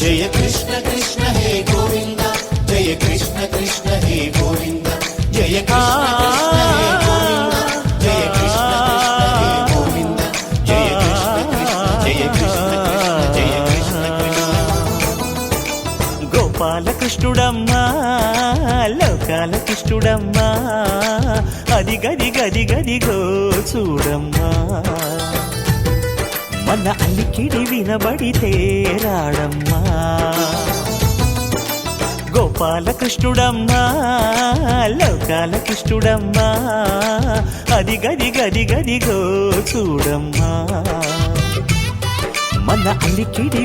జయ కృష్ణ కృష్ణ హే గోవింద జయ కృష్ణ కృష్ణ హే గోవింద జయ కృష్ణ కృష్ణ హే గోవింద జయ కృష్ణ కృష్ణ హే గోవింద జయ కృష్ణ కృష్ణ జయ కృష్ణ కృష్ణ జయ కృష్ణ కృష్ణ. గోపాలకృష్ణుడమ్మా లోకాల కృష్ణుడమ్మా అది గది గది గదిగో చూడమ్మా మన అలికిడి వినబడితే రాడమ్మా గోపాలకృష్ణుడమ్మా లోకాల కృష్ణుడమ్మా అది గది గది గదిగో చూడమ్మా మన అలికిడి